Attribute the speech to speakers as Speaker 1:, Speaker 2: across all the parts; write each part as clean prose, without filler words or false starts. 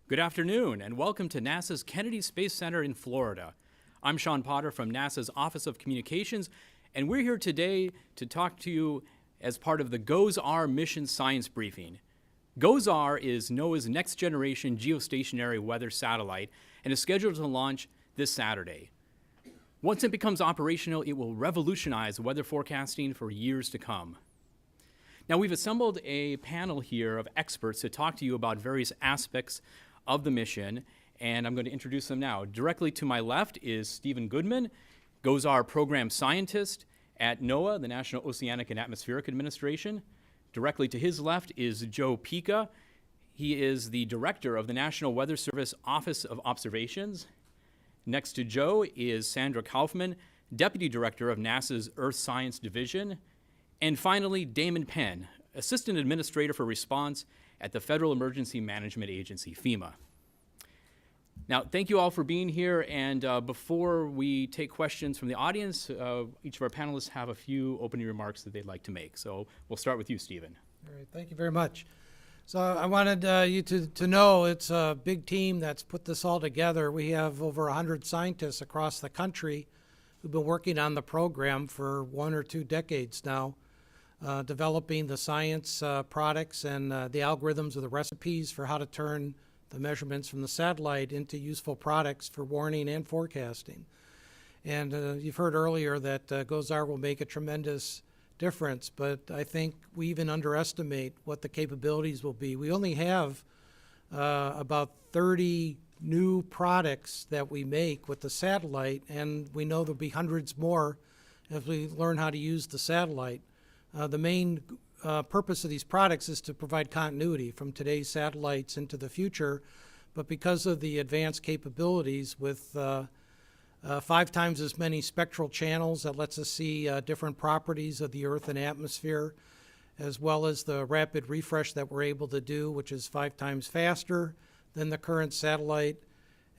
Speaker 1: Good afternoon, and welcome to NASA's Kennedy Space Center in Florida. I'm Sean Potter from NASA's Office of Communications, and we're here today to talk to you as part of the GOES-R mission science briefing. GOES-R is NOAA's next-generation geostationary weather satellite and is scheduled to launch this Saturday. Once it becomes operational, it will revolutionize weather forecasting for years to come. Now, we've assembled a panel here of experts to talk to you about various aspects of the mission, and I'm going to introduce them now. Directly to my left is Stephen Goodman, GOES-R program scientist at NOAA, the National Oceanic and Atmospheric Administration. Directly to his left is Joe Pica. He is the director of the National Weather Service Office of Observations. Next to Joe is Sandra Kaufman, deputy director of NASA's Earth Science Division. And finally, Damon Penn, assistant administrator for response at the Federal Emergency Management Agency, FEMA. Now, thank you all for being here, and before we take questions from the audience, each of our panelists have a few opening remarks that they'd like to make. So we'll start with you, Stephen.
Speaker 2: All right, thank you very much. So I wanted you to know it's a big team that's put this all together. We have over 100 scientists across the country who've been working on the program for 1 or 2 decades now, developing the science products and the algorithms or the recipes for how to turn the measurements from the satellite into useful products for warning and forecasting. And you've heard earlier that GOES-R will make a tremendous difference, but I think we even underestimate what the capabilities will be. We only have about 30 new products that we make with the satellite, and we know there'll be hundreds more as we learn how to use the satellite. The main purpose of these products is to provide continuity from today's satellites into the future, but because of the advanced capabilities with 5 times as many spectral channels that lets us see different properties of the Earth and atmosphere, as well as the rapid refresh that we're able to do, which is 5 times faster than the current satellite,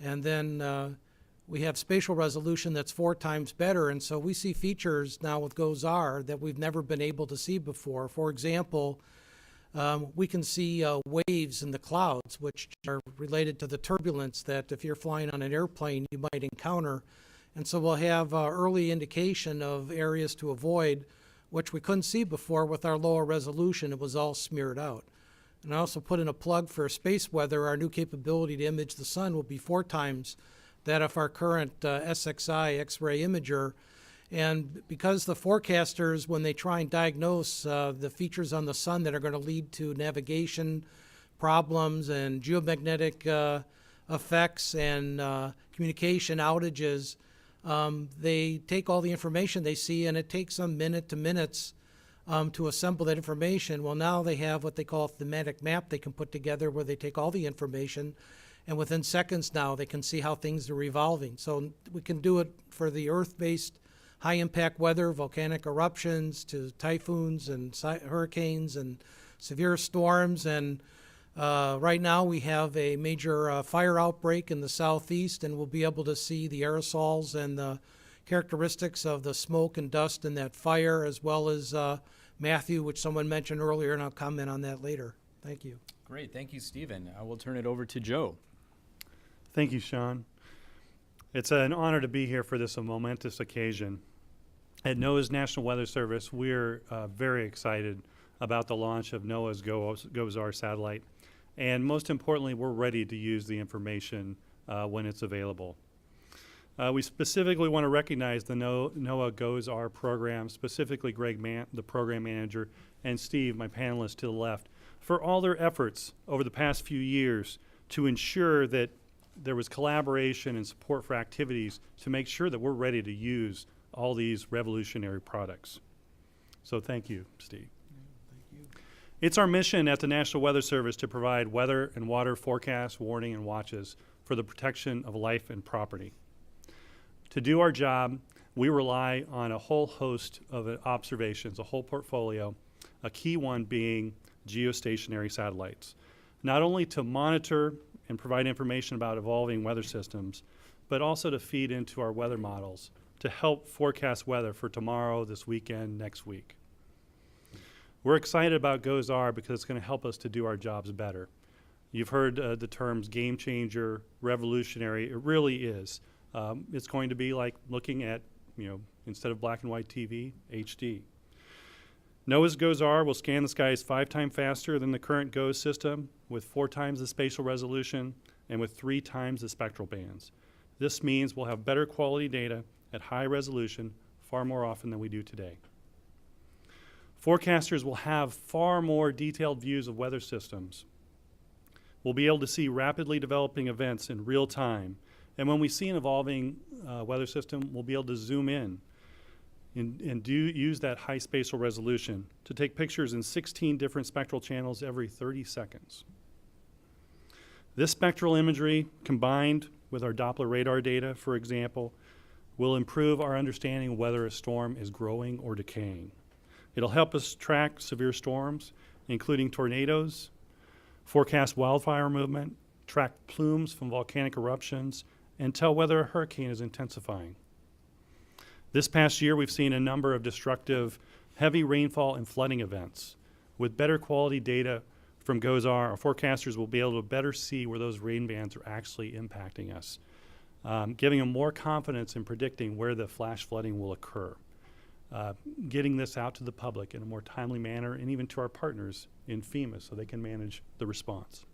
Speaker 2: and then we have spatial resolution that's 4 times better, and so we see features now with GOES-R that we've never been able to see before. For example, we can see waves in the clouds, which are related to the turbulence that if you're flying on an airplane you might encounter. And so we'll have early indication of areas to avoid, which we couldn't see before with our lower resolution. It was all smeared out. And I also put in a plug for space weather. Our new capability to image the sun will be 4 times that of our current SXI X-ray imager. And because the forecasters, when they try and diagnose the features on the sun that are going to lead to navigation problems and geomagnetic effects and communication outages, they take all the information they see, and it takes them minute to minutes to assemble that information. Well, now they have what they call a thematic map they can put together where they take all the information, and within seconds now they can see how things are evolving. So we can do it for the Earth-based high-impact weather, volcanic eruptions, to typhoons and hurricanes and severe storms. And right now we have a major fire outbreak in the southeast, and we'll be able to see the aerosols and the characteristics of the smoke and dust in that fire, as well as Matthew, which someone mentioned earlier, and I'll comment on that later. Thank you.
Speaker 1: Great, thank you, Stephen. I will turn it over to Joe.
Speaker 3: Thank you, Sean. It's an honor to be here for this momentous occasion. At NOAA's National Weather Service, we're very excited about the launch of NOAA's GOES-R satellite. And most importantly, we're ready to use the information when it's available. We specifically want to recognize the NOAA GOES-R program, specifically Greg the program manager, and Steve, my panelist to the left, for all their efforts over the past few years to ensure that there was collaboration and support for activities to make sure that we're ready to use all these revolutionary products. So thank you, Steve.
Speaker 2: Thank you.
Speaker 3: It's our mission at the National Weather Service to provide weather and water forecasts, warning, and watches for the protection of life and property. To do our job, we rely on a whole host of observations, a whole portfolio, a key one being geostationary satellites, not only to monitor and provide information about evolving weather systems, but also to feed into our weather models to help forecast weather for tomorrow, this weekend, next week. We're excited about GOES-R because it's going to help us to do our jobs better. You've heard the terms game changer, revolutionary. It really is. It's going to be like looking at, instead of black and white TV, HD. NOAA's GOES-R will scan the skies 5 times faster than the current GOES system, with 4 times the spatial resolution and with 3 times the spectral bands. This means we'll have better quality data at high resolution far more often than we do today. Forecasters will have far more detailed views of weather systems. We'll be able to see rapidly developing events in real time. And when we see an evolving weather system, we'll be able to zoom in and use that high spatial resolution to take pictures in 16 different spectral channels every 30 seconds. This spectral imagery, combined with our Doppler radar data, for example, will improve our understanding of whether a storm is growing or decaying. It'll help us track severe storms, including tornadoes, forecast wildfire movement, track plumes from volcanic eruptions, and tell whether a hurricane is intensifying. This past year, we've seen a number of destructive heavy rainfall and flooding events. With better quality data from GOES-R, our forecasters will be able to better see where those rain bands are actually impacting us, giving them more confidence in predicting where the flash flooding will occur. Getting this out to the public in a more timely manner, and even to our partners in FEMA so they can manage the response.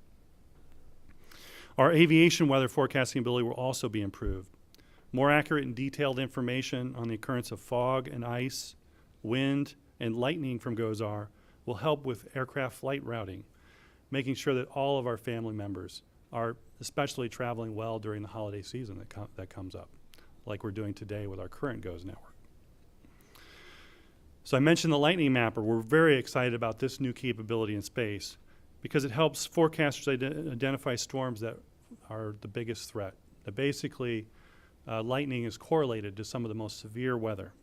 Speaker 3: Our aviation weather forecasting ability will also be improved. More accurate and detailed information on the occurrence of fog and ice, wind, and lightning from GOES-R will help with aircraft flight routing, making sure that all of our family members are especially traveling well during the holiday season that comes up, like we're doing today with our current GOES network. So I mentioned the lightning mapper. We're very excited about this new capability in space because it helps forecasters identify storms that are the biggest threat. That basically, lightning is correlated to some of the most severe weather.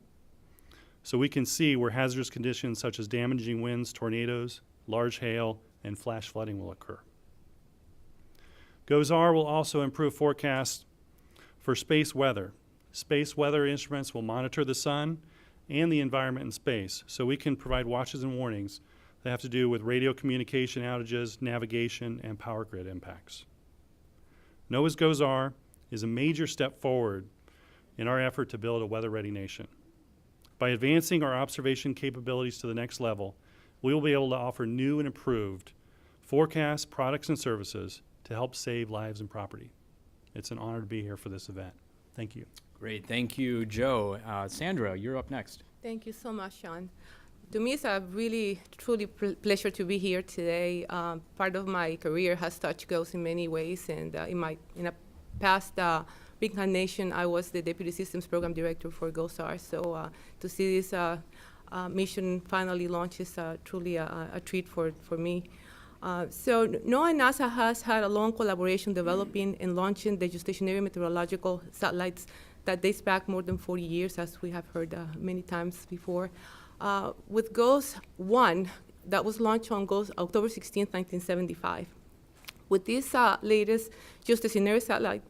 Speaker 3: So we can see where hazardous conditions such as damaging winds, tornadoes, large hail, and flash flooding will occur. GOES-R will also improve forecasts for space weather. Space weather instruments will monitor the sun and the environment in space, so we can provide watches and warnings that have to do with radio communication outages, navigation, and power grid impacts. NOAA's GOES-R is a major step forward in our effort to build a weather-ready nation. By advancing our observation capabilities to the next level, we will be able to offer new and improved forecasts, products, and services to help save lives and property. It's an honor to be here for this event. Thank you.
Speaker 1: Great. Thank you, Joe. Sandra, you're up next.
Speaker 4: Thank you so much, Sean. To me, it's a really, truly pleasure to be here today. Part of my career has touched GOES in many ways, and in a past incarnation, I was the Deputy Systems Program Director for GOES-R. So to see this mission finally launch is truly a treat for me. So NOAA and NASA has had a long collaboration developing and launching the geostationary meteorological satellites that dates back more than 40 years, as we have heard many times before. With GOES-1, that was launched on October 16, 1975. With this latest geostationary satellite,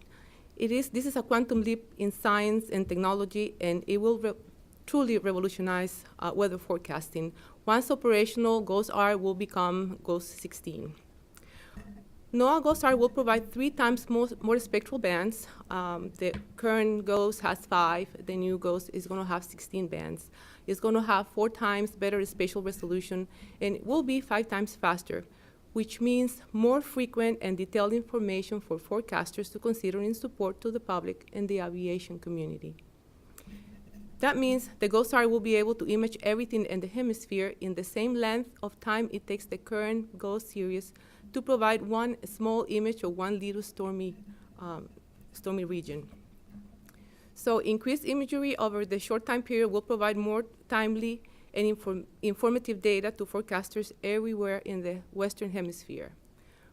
Speaker 4: this is a quantum leap in science and technology, and it will truly revolutionize weather forecasting. Once operational, GOES-R will become GOES-16. NOAA GOES-R will provide 3 times more spectral bands. The current GOES has 5. The new GOES is going to have 16 bands. It's going to have 4 times better spatial resolution, and it will be 5 times faster, which means more frequent and detailed information for forecasters to consider in support to the public and the aviation community. That means the GOES-R will be able to image everything in the hemisphere in the same length of time it takes the current GOES series to provide one small image of one little stormy region. So increased imagery over the short time period will provide more timely and informative data to forecasters everywhere in the Western Hemisphere.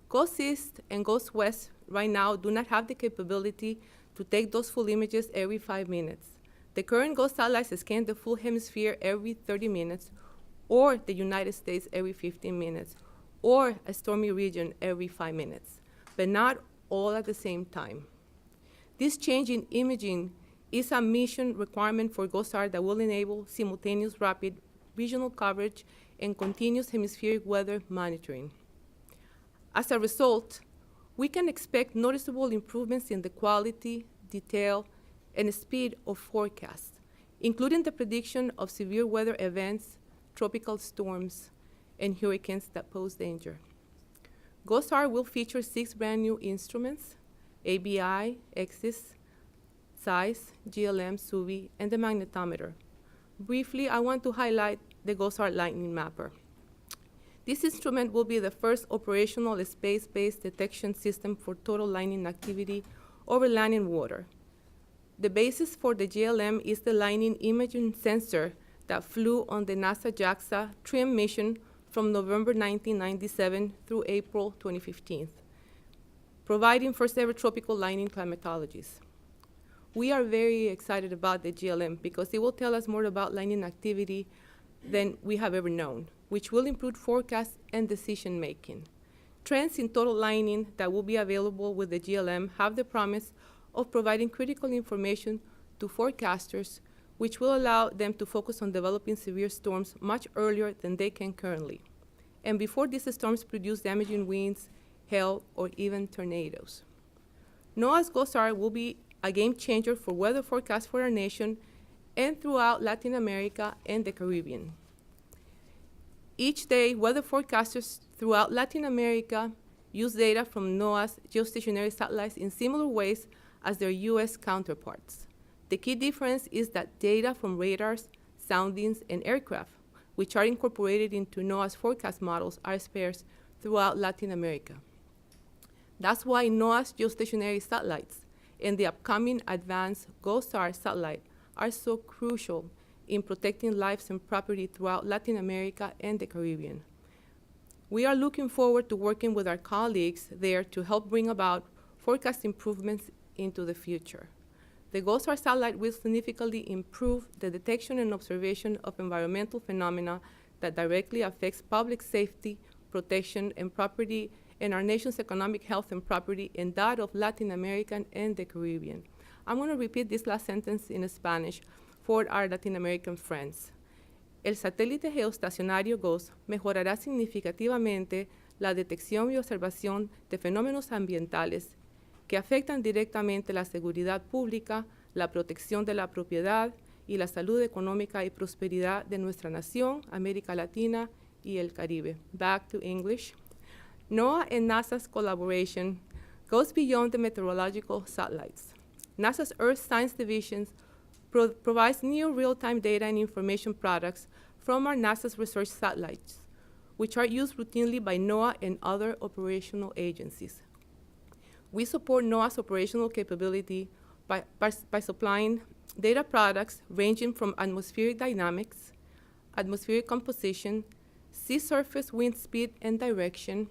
Speaker 4: GOES East and GOES West right now do not have the capability to take those full images every 5 minutes. The current GOES satellites scan the full hemisphere every 30 minutes, or the United States every 15 minutes, or a stormy region every 5 minutes, but not all at the same time. This change in imaging is a mission requirement for GOES-R that will enable simultaneous rapid regional coverage and continuous hemispheric weather monitoring. As a result, we can expect noticeable improvements in the quality, detail, and speed of forecasts, including the prediction of severe weather events, tropical storms, and hurricanes that pose danger. GOSAR will feature 6 brand new instruments: ABI, EXIS, SICE, GLM, SUVI, and the magnetometer. Briefly, I want to highlight the GOSAR Lightning Mapper. This instrument will be the first operational space-based detection system for total lightning activity over land and water. The basis for the GLM is the lightning imaging sensor that flew on the NASA JAXA TRIM mission from November 1997 through April 2015, providing first ever tropical lightning climatologies. We are very excited about the GLM because it will tell us more about lightning activity than we have ever known, which will improve forecast and decision making. Trends in total lightning that will be available with the GLM have the promise of providing critical information to forecasters, which will allow them to focus on developing severe storms much earlier than they can currently, and before these storms produce damaging winds, hail, or even tornadoes. NOAA's GOSAR will be a game changer for weather forecasts for our nation and throughout Latin America and the Caribbean. Each day, weather forecasters throughout Latin America use data from NOAA's geostationary satellites in similar ways as their US counterparts. The key difference is that data from radars, soundings, and aircraft, which are incorporated into NOAA's forecast models, are sparse throughout Latin America. That's why NOAA's geostationary satellites and the upcoming advanced GOSAR satellite are so crucial in protecting lives and property throughout Latin America and the Caribbean. We are looking forward to working with our colleagues there to help bring about forecast improvements into the future. The GOSAR satellite will significantly improve the detection and observation of environmental phenomena that directly affects public safety, protection, and property, and our nation's economic health and property, and that of Latin American and the Caribbean. I'm going to repeat this last sentence in Spanish for our Latin American friends. El satélite geoestacionario GOES mejorará significativamente la detección y observación de fenómenos ambientales que afectan directamente la seguridad pública, la protección de la propiedad y la salud económica y prosperidad de nuestra nación, América Latina y el Caribe. Back to English. NOAA and NASA's collaboration goes beyond the meteorological satellites. NASA's Earth Science Division provides new real-time data and information products from our NASA's research satellites, which are used routinely by NOAA and other operational agencies. We support NOAA's operational capability by supplying data products ranging from atmospheric dynamics, atmospheric composition, sea surface wind speed and direction,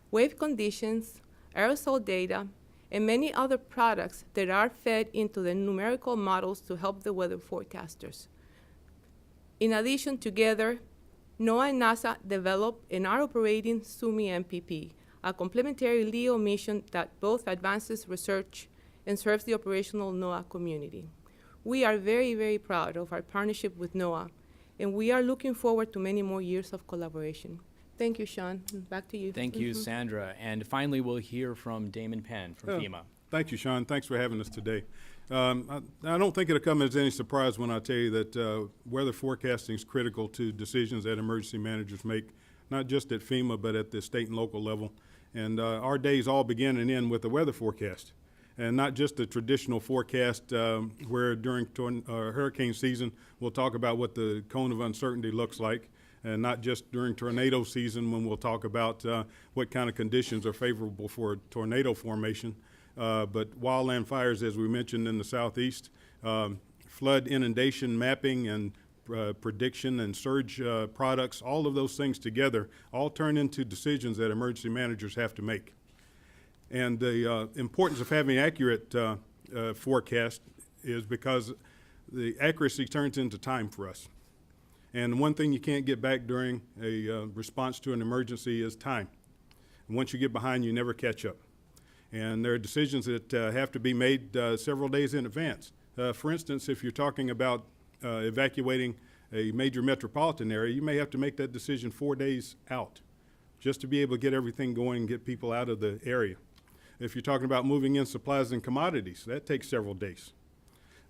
Speaker 4: wave conditions, aerosol data, and many other products that are fed into the numerical models to help the weather forecasters. In addition, together, NOAA and NASA develop and are operating SUMI MPP, a complementary LEO mission that both advances research and serves the operational NOAA community. We are very, very proud of our partnership with NOAA, and we are looking forward to many more years of collaboration. Thank you, Sean. Back to you.
Speaker 1: Thank you, Sandra. And finally, we'll hear from Damon Penn from FEMA.
Speaker 5: Thank you, Sean. Thanks for having us today. I don't think it'll come as any surprise when I tell you that weather forecasting is critical to decisions that emergency managers make, not just at FEMA, but at the state and local level. And our days all begin and end with the weather forecast. And not just the traditional forecast where during hurricane season we'll talk about what the cone of uncertainty looks like, and not just during tornado season when we'll talk about what kind of conditions are favorable for tornado formation. But wildland fires, as we mentioned in the southeast, flood inundation mapping and prediction and surge products, all of those things together all turn into decisions that emergency managers have to make. And the importance of having accurate forecast is because the accuracy turns into time for us. And one thing you can't get back during a response to an emergency is time. And once you get behind, you never catch up. And there are decisions that have to be made several days in advance. For instance, if you're talking about evacuating a major metropolitan area, you may have to make that decision 4 days out just to be able to get everything going and get people out of the area. If you're talking about moving in supplies and commodities, that takes several days.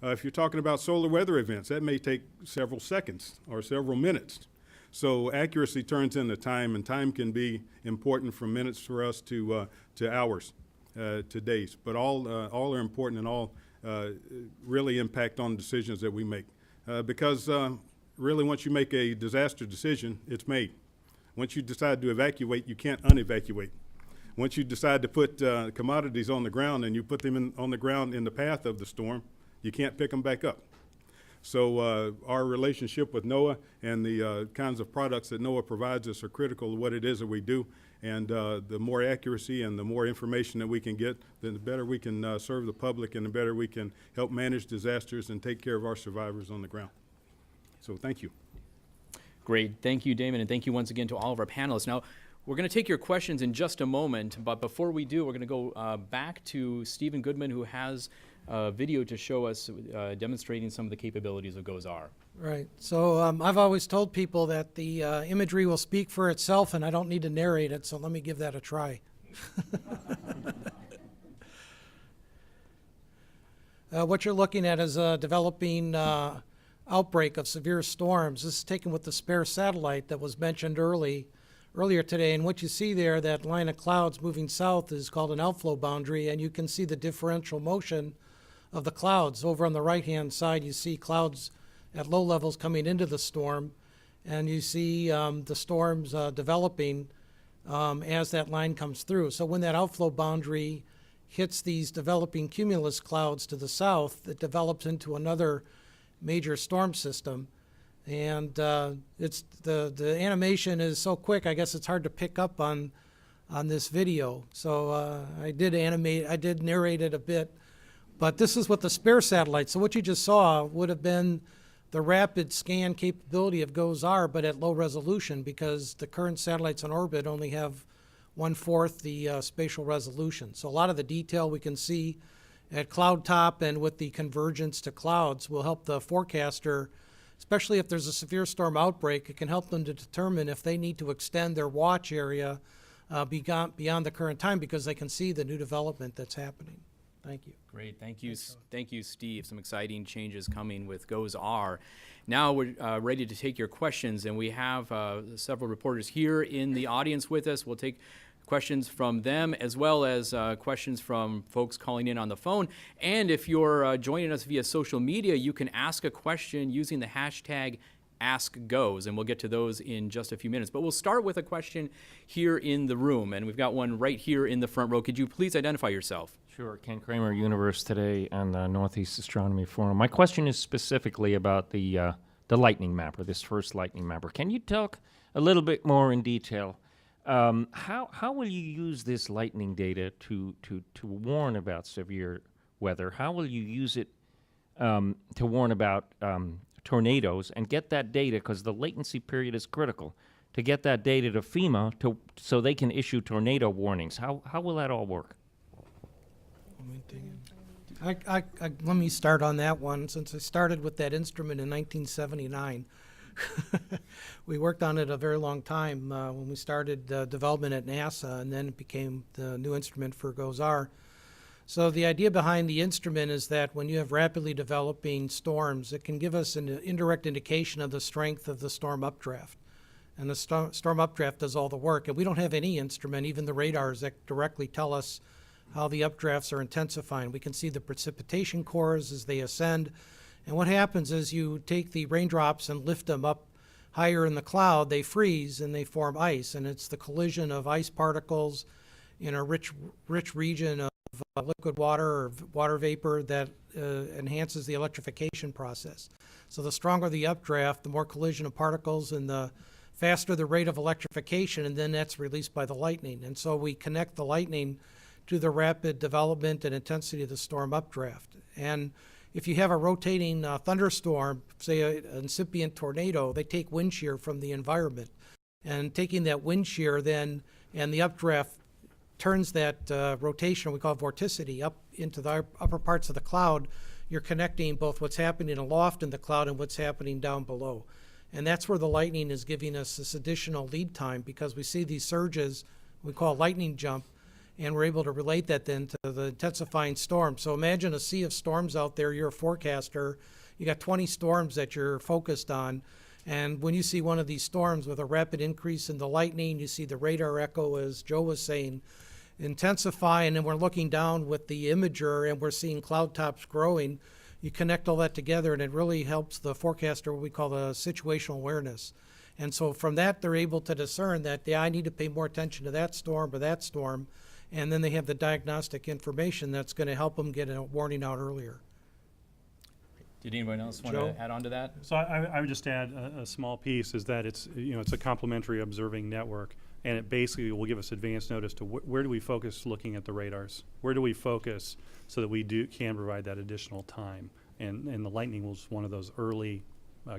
Speaker 5: If you're talking about solar weather events, that may take several seconds or several minutes. So accuracy turns into time, and time can be important from minutes for us to hours, to days. But all are important, and all really impact on decisions that we make. Because really, once you make a disaster decision, it's made. Once you decide to evacuate, you can't unevacuate. Once you decide to put commodities on the ground and you put them on the ground in the path of the storm, you can't pick them back up. So our relationship with NOAA and the kinds of products that NOAA provides us are critical to what it is that we do. And the more accuracy and the more information that we can get, then the better we can serve the public, and the better we can help manage disasters and take care of our survivors on the ground. So thank you.
Speaker 1: Great. Thank you, Damon, and thank you once again to all of our panelists. Now, we're going to take your questions in just a moment, but before we do, we're going to go back to Stephen Goodman, who has a video to show us demonstrating some of the capabilities of GOES-R.
Speaker 2: Right. So I've always told people that the imagery will speak for itself, and I don't need to narrate it, so let me give that a try. What you're looking at is a developing outbreak of severe storms. This is taken with the spare satellite that was mentioned earlier today, and what you see there, that line of clouds moving south, is called an outflow boundary, and you can see the differential motion of the clouds. Over on the right-hand side, you see clouds at low levels coming into the storm, and you see the storms developing as that line comes through. So when that outflow boundary hits these developing cumulus clouds to the south, it develops into another major storm system. And it's the animation is so quick, I guess it's hard to pick up on this video. So I did narrate it a bit, but this is what the spare satellite. So what you just saw would have been the rapid scan capability of GOES-R, but at low resolution, because the current satellites on orbit only have 1/4 the spatial resolution. So a lot of the detail we can see at cloud top and with the convergence to clouds will help the forecaster, especially if there's a severe storm outbreak. It can help them to determine if they need to extend their watch area beyond the current time, because they can see the new development that's happening. Thank you.
Speaker 1: Great. Thank you. Thank you, Steve. Some exciting changes coming with GOES-R. Now we're ready to take your questions, and we have several reporters here in the audience with us. We'll take questions from them, as well as questions from folks calling in on the phone. And if you're joining us via social media, you can ask a question using the hashtag AskGoes, and we'll get to those in just a few minutes. But we'll start with a question here in the room, and we've got one right here in the front row. Could you please identify yourself?
Speaker 6: Sure. Ken Kramer, Universe Today and the Northeast Astronomy Forum. My question is specifically about the lightning mapper, this first lightning mapper. Can you talk a little bit more in detail? How will you use this lightning data to warn about severe weather? How will you use it to warn about tornadoes and get that data, because the latency period is critical, to get that data to FEMA so they can issue tornado warnings? How will that all work?
Speaker 2: Let me start on that one, since I started with that instrument in 1979. We worked on it a very long time when we started development at NASA, and then it became the new instrument for GOES-R. So the idea behind the instrument is that when you have rapidly developing storms, it can give us an indirect indication of the strength of the storm updraft. And the storm updraft does all the work. And we don't have any instrument, even the radars, that directly tell us how the updrafts are intensifying. We can see the precipitation cores as they ascend. And what happens is you take the raindrops and lift them up higher in the cloud, they freeze and they form ice. And it's the collision of ice particles in a rich region of liquid water or water vapor that enhances the electrification process. So the stronger the updraft, the more collision of particles and the faster the rate of electrification, and then that's released by the lightning. And so we connect the lightning to the rapid development and intensity of the storm updraft. And if you have a rotating thunderstorm, say an incipient tornado, they take wind shear from the environment. And taking that wind shear then, and the updraft turns that rotation, we call it vorticity, up into the upper parts of the cloud, you're connecting both what's happening aloft in the cloud and what's happening down below. And that's where the lightning is giving us this additional lead time, because we see these surges we call lightning jump, and we're able to relate that then to the intensifying storm. So imagine a sea of storms out there. You're a forecaster. You got 20 storms that you're focused on. And when you see one of these storms with a rapid increase in the lightning, you see the radar echo, as Joe was saying, intensify, and then we're looking down with the imager and we're seeing cloud tops growing. You connect all that together and it really helps the forecaster, what we call the situational awareness. And so from that, they're able to discern that, yeah, I need to pay more attention to that storm or that storm. And then they have the diagnostic information that's going to help them get a warning out earlier.
Speaker 1: Did anyone else want
Speaker 2: Joe?
Speaker 1: to add on to that?
Speaker 3: So I would just add a small piece is that it's a complementary observing network, and it basically will give us advance notice to where do we focus looking at the radars? Where do we focus so that we can provide that additional time? And the lightning was one of those early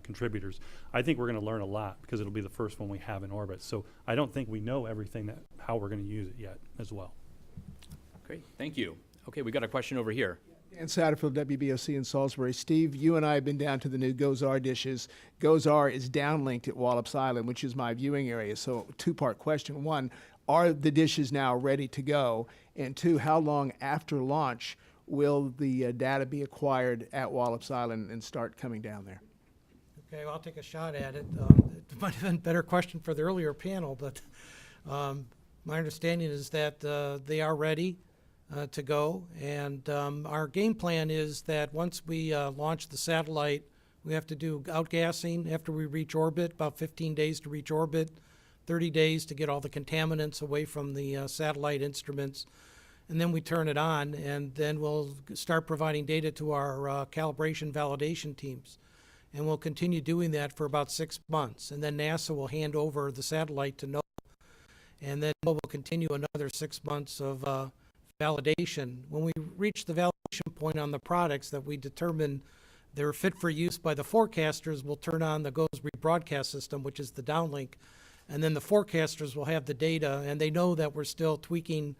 Speaker 3: contributors. I think we're going to learn a lot because it'll be the first one we have in orbit. So I don't think we know everything how we're going to use it yet as well.
Speaker 1: Great, thank you. Okay, we got a question over here.
Speaker 7: Dan Satterfield, WBOC in Salisbury. Steve, you and I have been down to the new GOES-R dishes. GOES-R is downlinked at Wallops Island, which is my viewing area. So two-part question. One, are the dishes now ready to go? And two, how long after launch will the data be acquired at Wallops Island and start coming down there?
Speaker 2: Okay, well, I'll take a shot at it. It might have been a better question for the earlier panel, but my understanding is that they are ready to go. And our game plan is that once we launch the satellite, we have to do outgassing after we reach orbit, about 15 days to reach orbit, 30 days to get all the contaminants away from the satellite instruments. And then we turn it on, and then we'll start providing data to our calibration validation teams. And we'll continue doing that for about 6 months. And then NASA will hand over the satellite to NOAA. And then NOAA will continue another 6 months of validation. When we reach the validation point on the products that we determine they're fit for use by the forecasters, we'll turn on the GOES rebroadcast system, which is the downlink. And then the forecasters will have the data, and they know that we're still tweaking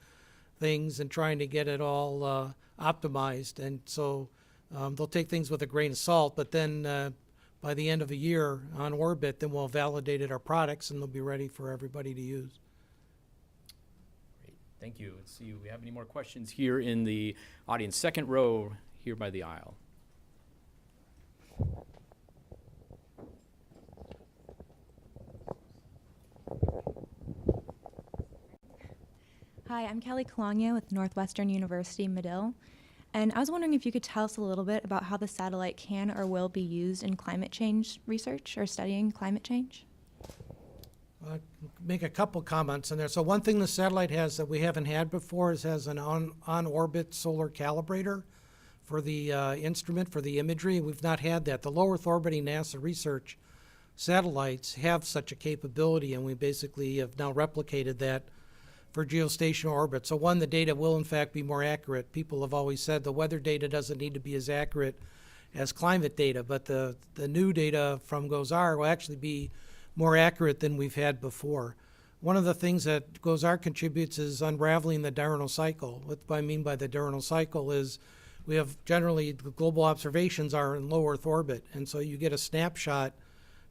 Speaker 2: things and trying to get it all optimized. And so they'll take things with a grain of salt, but then by the end of a year on orbit, then we'll have validated our products and they'll be ready for everybody to use.
Speaker 1: Great, thank you. Let's see, do we have any more questions here in the audience? Second row here by the aisle.
Speaker 8: Hi, I'm Kelly Cologno with Northwestern University, Medill. And I was wondering if you could tell us a little bit about how the satellite can or will be used in climate change research or studying climate change.
Speaker 2: I'll make a couple comments in there. So one thing the satellite has that we haven't had before is has an on-orbit solar calibrator for the instrument, for the imagery. We've not had that. The low Earth orbiting NASA research satellites have such a capability, and we basically have now replicated that for geostationary orbit. So one, the data will in fact be more accurate. People have always said the weather data doesn't need to be as accurate as climate data, but the new data from GOES-R will actually be more accurate than we've had before. One of the things that GOES-R contributes is unraveling the diurnal cycle. What I mean by the diurnal cycle is we have generally the global observations are in low Earth orbit, and so you get a snapshot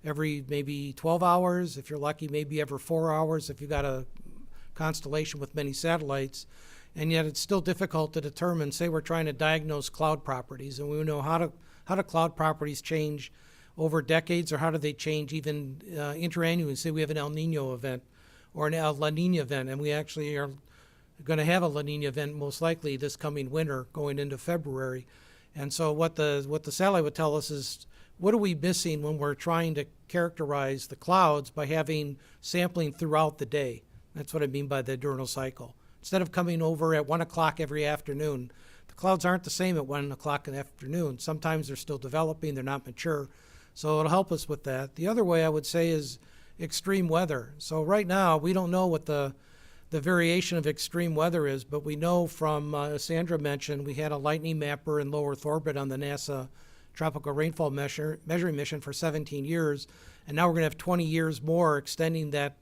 Speaker 2: every maybe 12 hours, if you're lucky, maybe every 4 hours if you've got a constellation with many satellites, and yet it's still difficult to determine. Say we're trying to diagnose cloud properties, and we know how do cloud properties change over decades, or how do they change even interannually. Say we have an El Nino event or an La Nina event, and we actually are going to have a La Nina event most likely this coming winter going into February. And so what the satellite would tell us is, what are we missing when we're trying to characterize the clouds by having sampling throughout the day? That's what I mean by the diurnal cycle. Instead of coming over at 1 o'clock every afternoon, the clouds aren't the same at 1 o'clock in the afternoon. Sometimes they're still developing, they're not mature. So it'll help us with that. The other way I would say is extreme weather. So right now, we don't know what the variation of extreme weather is, but we know from, as Sandra mentioned, we had a lightning mapper in low Earth orbit on the NASA tropical rainfall measuring mission for 17 years, and now we're going to have 20 years more extending that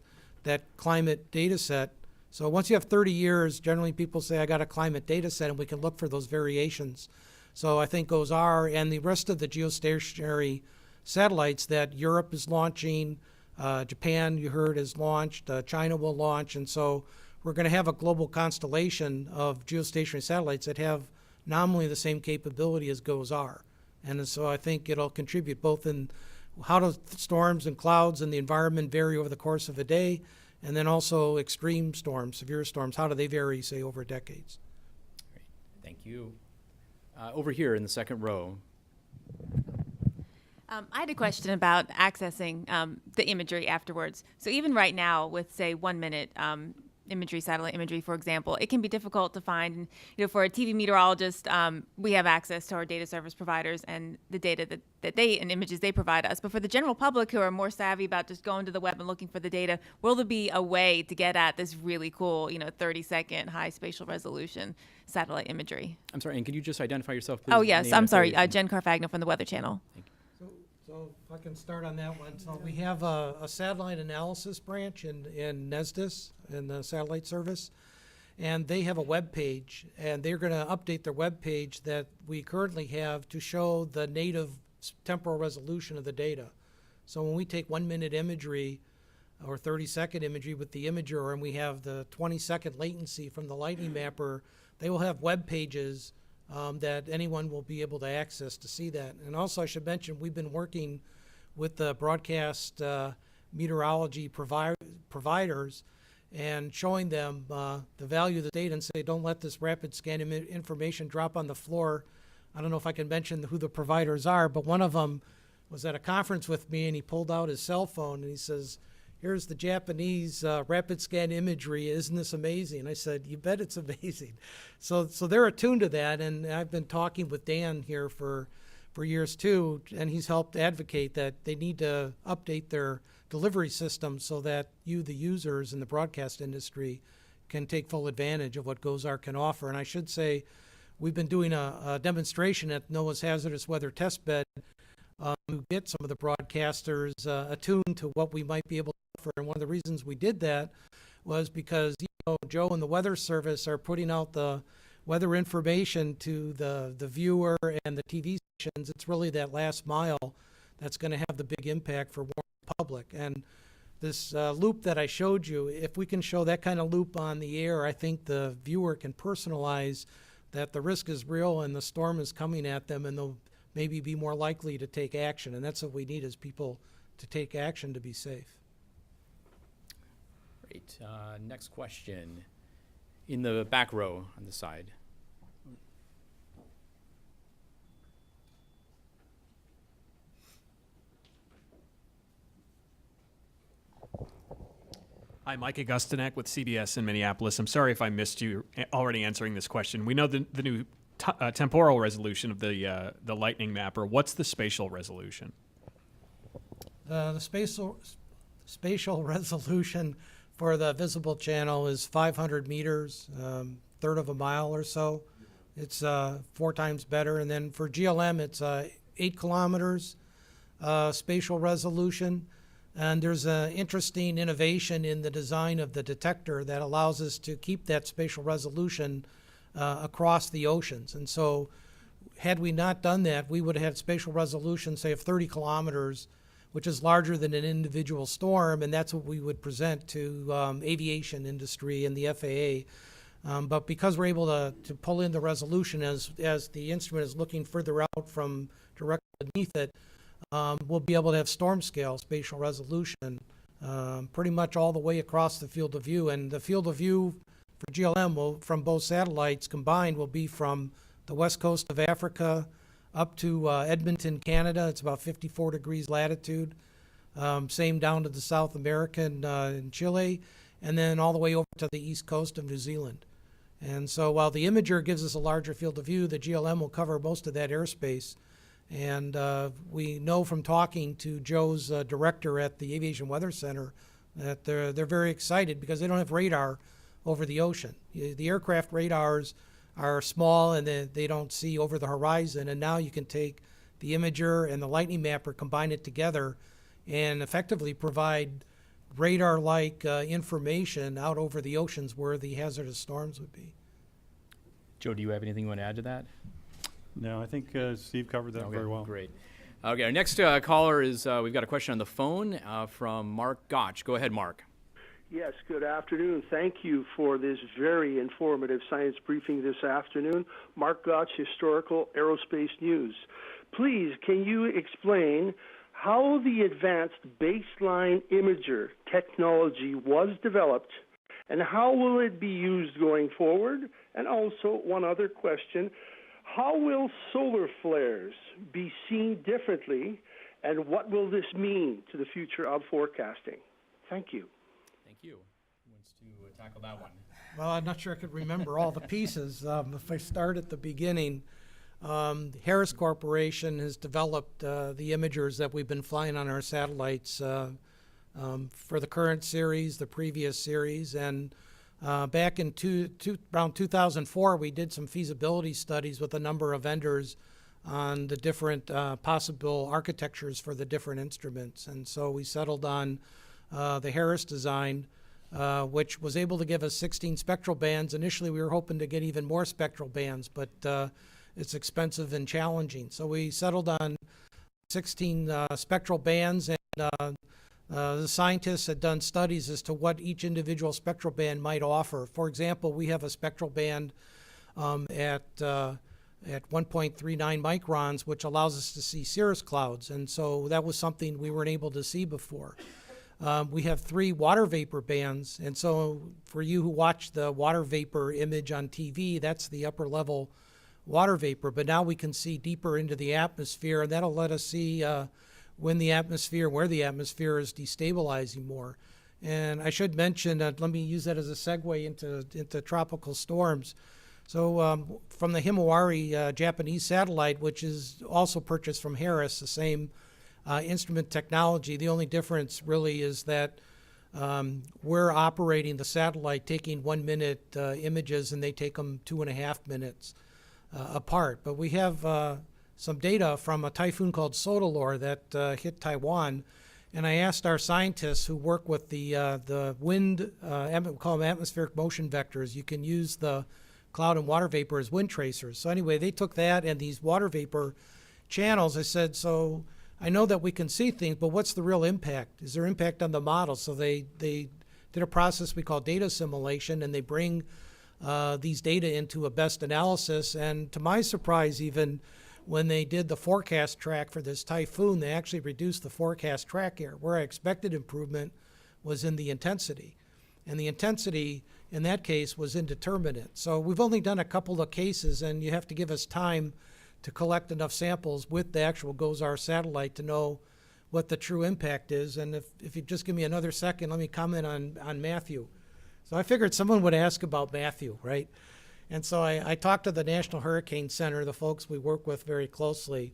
Speaker 2: climate data set. So once you have 30 years, generally people say, I got a climate data set, and we can look for those variations. So I think GOES-R and the rest of the geostationary satellites that Europe is launching, Japan, you heard, is launched, China will launch, and so we're going to have a global constellation of geostationary satellites that have nominally the same capability as GOES-R. And so I think it'll contribute both in how do storms and clouds and the environment vary over the course of a day, and then also extreme storms, severe storms, how do they vary, say, over decades?
Speaker 1: Great. Thank you. Over here in the second row.
Speaker 9: I had a question about accessing the imagery afterwards. So even right now, with say 1 minute imagery, satellite imagery, for example, it can be difficult to find. For a TV meteorologist, we have access to our data service providers and the data that they and images they provide us. But for the general public who are more savvy about just going to the web and looking for the data, will there be a way to get at this really cool, 30-second high spatial resolution satellite imagery?
Speaker 1: I'm sorry, and could you just identify yourself, please?
Speaker 9: Oh yes,
Speaker 1: Name
Speaker 9: I'm
Speaker 1: and
Speaker 9: sorry,
Speaker 1: affiliation.
Speaker 9: Jen Carfagna from the Weather Channel.
Speaker 2: So if I can start on that one. So we have a satellite analysis branch in NESDIS, in the satellite service, and they have a web page, and they're going to update their web page that we currently have to show the native temporal resolution of the data. So when we take 1 minute imagery or 30-second imagery with the imager, and we have the 20-second latency from the lightning mapper, they will have web pages that anyone will be able to access to see that. And also I should mention, we've been working with the broadcast meteorology providers and showing them the value of the data and say, don't let this rapid scan information drop on the floor. I don't know if I can mention who the providers are, but one of them was at a conference with me, and he pulled out his cell phone and he says, here's the Japanese rapid scan imagery. Isn't this amazing? And I said, you bet it's amazing. So they're attuned to that, and I've been talking with Dan here for years too, and he's helped advocate that they need to update their delivery system so that you, the users in the broadcast industry, can take full advantage of what GOES-R can offer. And I should say, we've been doing a demonstration at NOAA's Hazardous Weather Testbed to get some of the broadcasters attuned to what we might be able to offer. And one of the reasons we did that was because Joe and the Weather Service are putting out the weather information to the viewer and the TV stations. It's really that last mile that's going to have the big impact for the public. And this loop that I showed you, if we can show that kind of loop on the air, I think the viewer can personalize that the risk is real and the storm is coming at them, and they'll maybe be more likely to take action. And that's what we need, is people to take action to be safe.
Speaker 1: Great. Next question. In the back row on the side.
Speaker 10: Hi, Mike Augustinek with CBS in Minneapolis. I'm sorry if I missed you already answering this question. We know the new temporal resolution of the lightning mapper. What's the spatial resolution?
Speaker 2: The spatial resolution for the visible channel is 500 meters, third of a mile or so. It's 4 times better. And then for GLM, it's 8 kilometers spatial resolution. And there's an interesting innovation in the design of the detector that allows us to keep that spatial resolution across the oceans. And so had we not done that, we would have had spatial resolution, say, of 30 kilometers, which is larger than an individual storm, and that's what we would present to aviation industry and the FAA. But because we're able to pull in the resolution as the instrument is looking further out from directly beneath it, we'll be able to have storm scale spatial resolution pretty much all the way across the field of view. And the field of view for GLM from both satellites combined will be from the west coast of Africa up to Edmonton, Canada. It's about 54 degrees latitude. Same down to the South American in Chile, and then all the way over to the east coast of New Zealand. And so while the imager gives us a larger field of view, the GLM will cover most of that airspace. And we know from talking to Joe's director at the Aviation Weather Center that they're very excited because they don't have radar over the ocean. The aircraft radars are small and they don't see over the horizon, and now you can take the imager and the lightning mapper, combine it together, and effectively provide radar-like information out over the oceans where the hazardous storms would be.
Speaker 1: Joe, do you have anything you want to add to that?
Speaker 3: No, I think Steve covered that very well.
Speaker 1: Great. Okay, our next caller is, we've got a question on the phone from Mark Gotch. Go ahead, Mark.
Speaker 11: Yes, good afternoon. Thank you for this very informative science briefing this afternoon. Mark Gotch, Historical Aerospace News. Please, can you explain how the advanced baseline imager technology was developed and how will it be used going forward? And also, one other question, how will solar flares be seen differently and what will this mean to the future of forecasting? Thank you.
Speaker 1: Thank you. Who wants to tackle that one?
Speaker 2: Well, I'm not sure I could remember all the pieces. If I start at the beginning, Harris Corporation has developed the imagers that we've been flying on our satellites for the current series, the previous series, and back in around 2004, we did some feasibility studies with a number of vendors on the different possible architectures for the different instruments. And so we settled on the Harris design, which was able to give us 16 spectral bands. Initially, we were hoping to get even more spectral bands, but it's expensive and challenging. So we settled on 16 spectral bands, and the scientists had done studies as to what each individual spectral band might offer. For example, we have a spectral band at 1.39 microns, which allows us to see cirrus clouds, and so that was something we weren't able to see before. We have 3 water vapor bands, and so for you who watch the water vapor image on TV, that's the upper level water vapor, but now we can see deeper into the atmosphere, and that'll let us see when the atmosphere, where the atmosphere is destabilizing more. And I should mention, let me use that as a segue into tropical storms. So from the Himawari Japanese satellite, which is also purchased from Harris, the same instrument technology, the only difference really is that we're operating the satellite taking 1 minute images, and they take them 2.5 minutes apart. But we have some data from a typhoon called Sodalor that hit Taiwan, and I asked our scientists who work with the wind, we call them atmospheric motion vectors. You can use the cloud and water vapor as wind tracers. So anyway, they took that and these water vapor channels. I said, so I know that we can see things, but what's the real impact? Is there impact on the model? So they did a process we call data assimilation, and they bring these data into a best analysis. And to my surprise, even when they did the forecast track for this typhoon, they actually reduced the forecast track error. Where I expected improvement was in the intensity. And the intensity in that case was indeterminate. So we've only done a couple of cases, and you have to give us time to collect enough samples with the actual GOES-R satellite to know what the true impact is. And if you just give me another second, let me comment on Matthew. So I figured someone would ask about Matthew, right? And so I talked to the National Hurricane Center, the folks we work with very closely,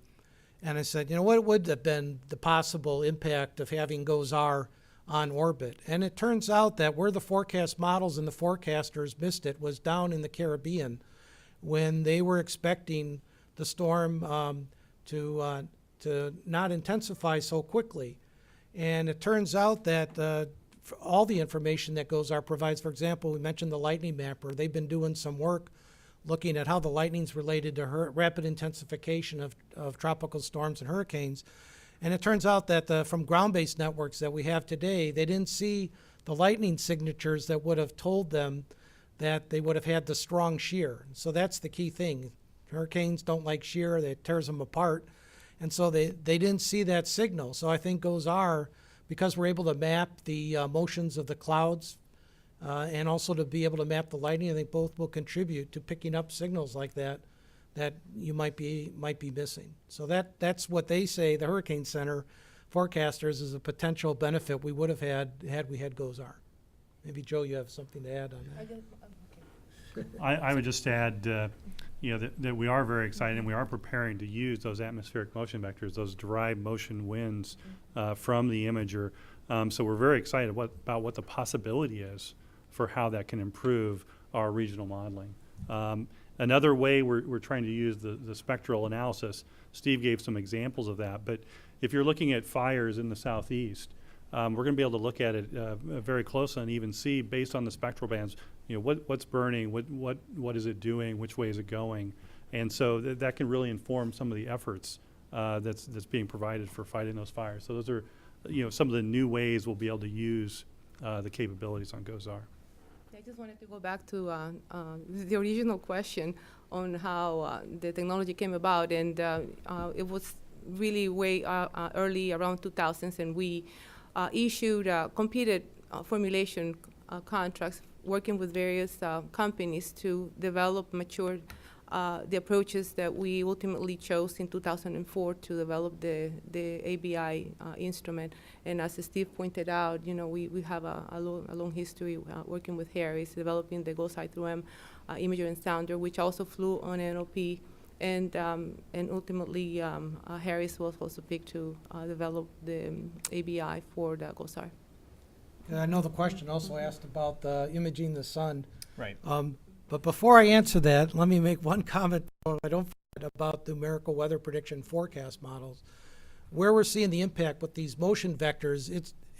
Speaker 2: and I said, what would have been the possible impact of having GOES-R on orbit? And it turns out that where the forecast models and the forecasters missed it was down in the Caribbean when they were expecting the storm to not intensify so quickly. And it turns out that all the information that GOES-R provides, for example, we mentioned the lightning mapper. They've been doing some work looking at how the lightning's related to rapid intensification of tropical storms and hurricanes. And it turns out that from ground-based networks that we have today, they didn't see the lightning signatures that would have told them that they would have had the strong shear. So that's the key thing. Hurricanes don't like shear, it tears them apart. And so they didn't see that signal. So I think GOES-R, because we're able to map the motions of the clouds and also to be able to map the lightning, I think both will contribute to picking up signals like that you might be missing. So that's what they say, the Hurricane Center forecasters, is a potential benefit we would have had we had GOES-R. Maybe, Joe, you have something to add on that.
Speaker 3: I would just add, that we are very excited and we are preparing to use those atmospheric motion vectors, those derived motion winds from the imager. So we're very excited about what the possibility is for how that can improve our regional modeling. Another way we're trying to use the spectral analysis, Steve gave some examples of that, but if you're looking at fires in the southeast, we're going to be able to look at it very closely and even see, based on the spectral bands, what's burning, what is it doing, which way is it going, and so that can really inform some of the efforts that's being provided for fighting those fires. So those are some of the new ways we'll be able to use the capabilities on GOES-R.
Speaker 4: I just wanted to go back to the original question on how the technology came about, and it was really way early, around 2000s, and we issued competed formulation contracts working with various companies to develop, mature the approaches that we ultimately chose in 2004 to develop the ABI instrument. And as Steve pointed out, you know, we have a long history working with Harris, developing the GOES-I through M imager and sounder, which also flew on NOP. And ultimately, Harris was also picked to develop the ABI for the GOES-R.
Speaker 2: I know the question also asked about imaging the sun.
Speaker 10: Right.
Speaker 2: But before I answer that, let me make one comment I don't forget about numerical weather prediction forecast models. Where we're seeing the impact with these motion vectors,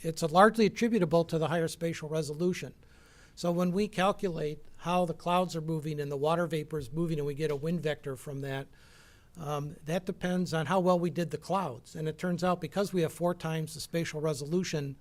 Speaker 2: it's largely attributable to the higher spatial resolution. So when we calculate how the clouds are moving and the water vapor is moving and we get a wind vector from that, that depends on how well we did the clouds. And it turns out because we have 4 times the spatial resolution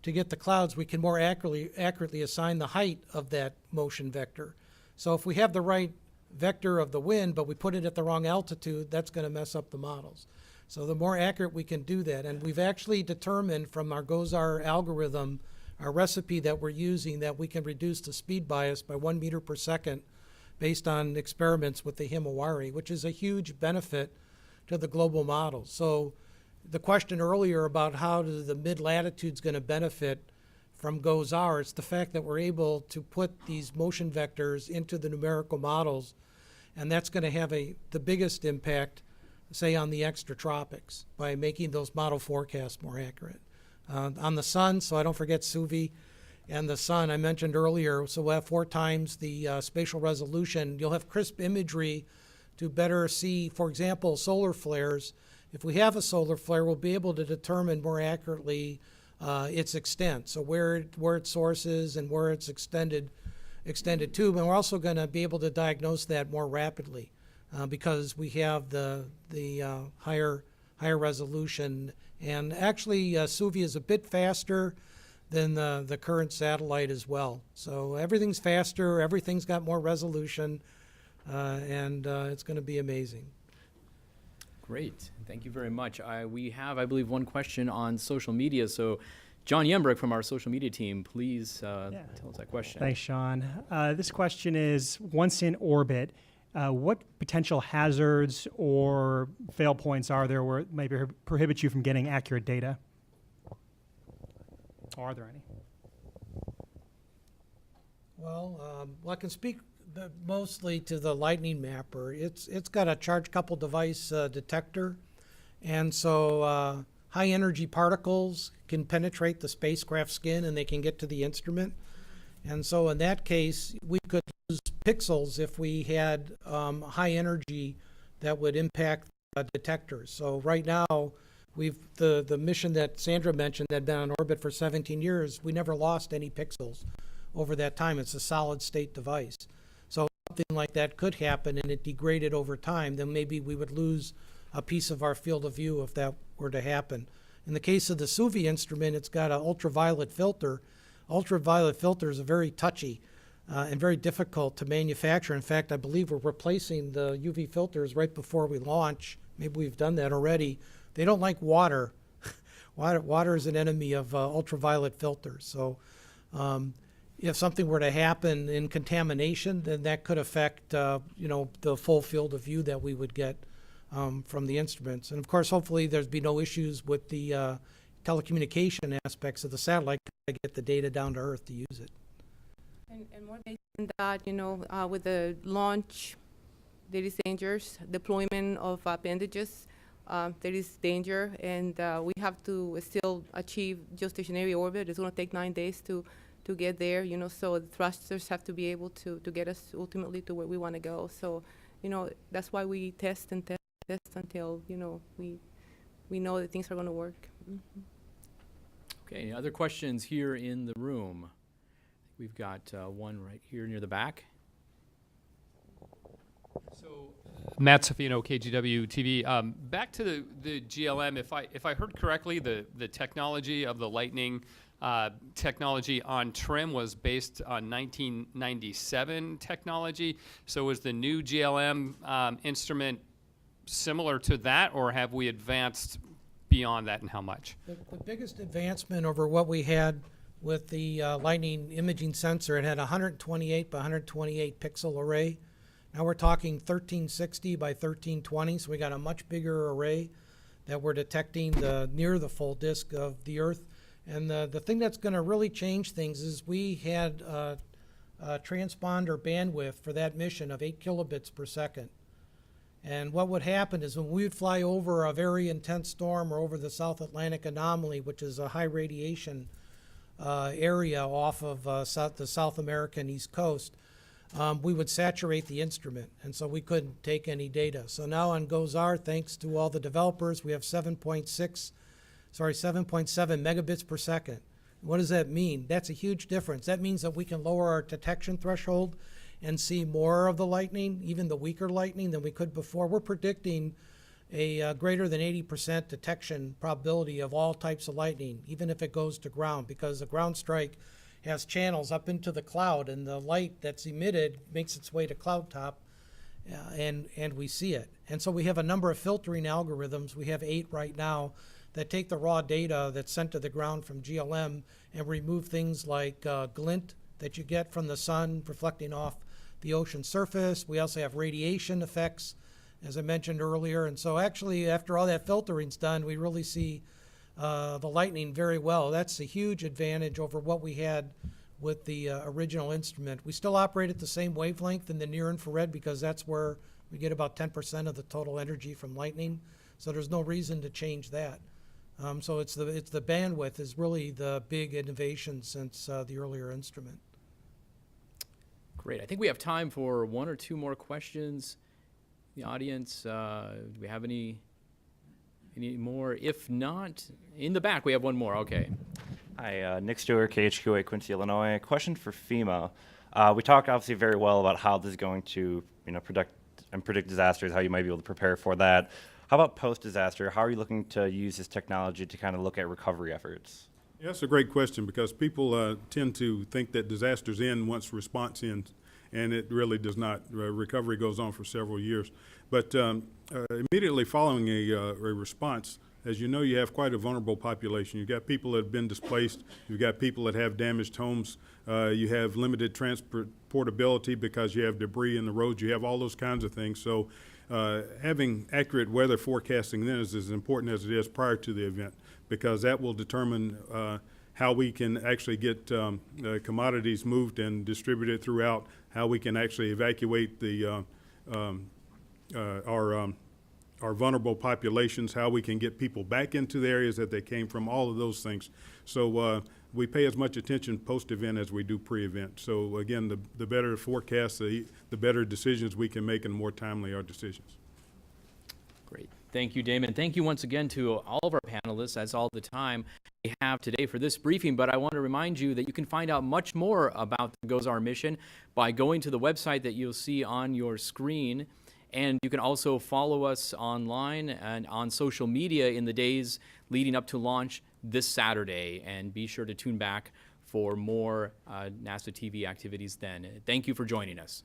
Speaker 2: to get the clouds, we can more accurately assign the height of that motion vector. So if we have the right vector of the wind, but we put it at the wrong altitude, that's going to mess up the models. So the more accurate we can do that, and we've actually determined from our GOES-R algorithm, our recipe that we're using, that we can reduce the speed bias by 1 meter per second based on experiments with the Himawari, which is a huge benefit to the global model. So the question earlier about how the mid-latitude's going to benefit from GOES-R, it's the fact that we're able to put these motion vectors into the numerical models, and that's going to have the biggest impact, say, on the extratropics by making those model forecasts more accurate. On the sun, so I don't forget SUVI and the sun I mentioned earlier, so we'll have 4 times the spatial resolution. You'll have crisp imagery to better see, for example, solar flares. If we have a solar flare, we'll be able to determine more accurately its extent, so where its source is and where it's extended to. And we're also going to be able to diagnose that more rapidly because we have the higher resolution. And actually, SUVI is a bit faster than the current satellite as well. So everything's faster, everything's got more resolution, and it's going to be amazing.
Speaker 1: Great. Thank you very much. We have, I believe, one question on social media. So John Yembrick from our social media team, please tell us that question.
Speaker 12: Thanks, Sean. This question is, once in orbit, what potential hazards or fail points are there where it maybe prohibit you from getting accurate data? Or are there any?
Speaker 2: Well, I can speak mostly to the lightning mapper. It's got a charge coupled device detector, and so high energy particles can penetrate the spacecraft skin and they can get to the instrument. And so in that case, we could use pixels if we had high energy that would impact detectors. So right now, the mission that Sandra mentioned that had been on orbit for 17 years, we never lost any pixels over that time. It's a solid state device. So something like that could happen and it degraded over time, then maybe we would lose a piece of our field of view if that were to happen. In the case of the SUVI instrument, it's got an ultraviolet filter. Ultraviolet filters are very touchy and very difficult to manufacture. In fact, I believe we're replacing the UV filters right before we launch. Maybe we've done that already. They don't like water. Water is an enemy of ultraviolet filters. So if something were to happen in contamination, then that could affect the full field of view that we would get from the instruments. And of course, hopefully there's be no issues with the telecommunication aspects of the satellite to get the data down to Earth to use it.
Speaker 4: And more than that, with the launch, there is dangers. Deployment of appendages, there is danger, and we have to still achieve geostationary orbit. It's going to take 9 days to get there, so the thrusters have to be able to get us ultimately to where we want to go. So, that's why we test and test until, we know that things are going to work. Mm-hmm.
Speaker 1: Okay, any other questions here in the room? We've got one right here near the back.
Speaker 13: So, Matt Safino, KGW TV. Back to the GLM. If I heard correctly, the technology of the Lightning technology on trim was based on 1997 technology. So is the new GLM instrument similar to that, or have we advanced beyond that, and how much?
Speaker 2: The biggest advancement over what we had with the lightning imaging sensor, it had 128 by 128 pixel array. Now we're talking 1360 by 1320, so we got a much bigger array that we're detecting near the full disk of the Earth. And the thing that's going to really change things is we had a transponder bandwidth for that mission of 8 kilobits per second. And what would happen is when we would fly over a very intense storm or over the South Atlantic anomaly, which is a high radiation area off of the South American East Coast, we would saturate the instrument, and so we couldn't take any data. So now on GOES-R, thanks to all the developers, we have 7.7 megabits per second. What does that mean? That's a huge difference. That means that we can lower our detection threshold and see more of the lightning, even the weaker lightning, than we could before. We're predicting a greater than 80% detection probability of all types of lightning, even if it goes to ground, because a ground strike has channels up into the cloud, and the light that's emitted makes its way to cloud top, and we see it. And so we have a number of filtering algorithms. We have 8 right now that take the raw data that's sent to the ground from GLM and remove things like glint that you get from the sun reflecting off the ocean surface. We also have radiation effects, as I mentioned earlier. And so actually, after all that filtering's done, we really see the lightning very well. That's a huge advantage over what we had with the original instrument. We still operate at the same wavelength in the near infrared because that's where we get about 10% of the total energy from lightning. So there's no reason to change that. So it's the bandwidth is really the big innovation since the earlier instrument.
Speaker 1: Great. I think we have time for 1 or 2 more questions. The audience, do we have any more? If not, in the back we have one more. Okay.
Speaker 14: Hi, Nick Stewart, KHQA, Quincy, Illinois. A question for FEMA. We talked obviously very well about how this is going to, predict disasters, how you might be able to prepare for that. How about post-disaster? How are you looking to use this technology to kind of look at recovery efforts?
Speaker 5: Yeah, that's a great question because people tend to think that disasters end once response ends, and it really does not. Recovery goes on for several years. But immediately following a response, as you know, you have quite a vulnerable population. You've got people that have been displaced. You've got people that have damaged homes. You have limited transportability because you have debris in the roads. You have all those kinds of things. So having accurate weather forecasting then is as important as it is prior to the event, because that will determine how we can actually get commodities moved and distributed throughout, how we can actually evacuate the our vulnerable populations, how we can get people back into the areas that they came from, all of those things. So we pay as much attention post-event as we do pre-event. So again, the better forecast, the better decisions we can make, and the more timely our decisions.
Speaker 1: Great. Thank you, Damon. Thank you once again to all of our panelists, as all the time we have today for this briefing. But I want to remind you that you can find out much more about the GOES-R mission by going to the website that you'll see on your screen. And you can also follow us online and on social media in the days leading up to launch this Saturday. And be sure to tune back for more NASA TV activities then. Thank you for joining us.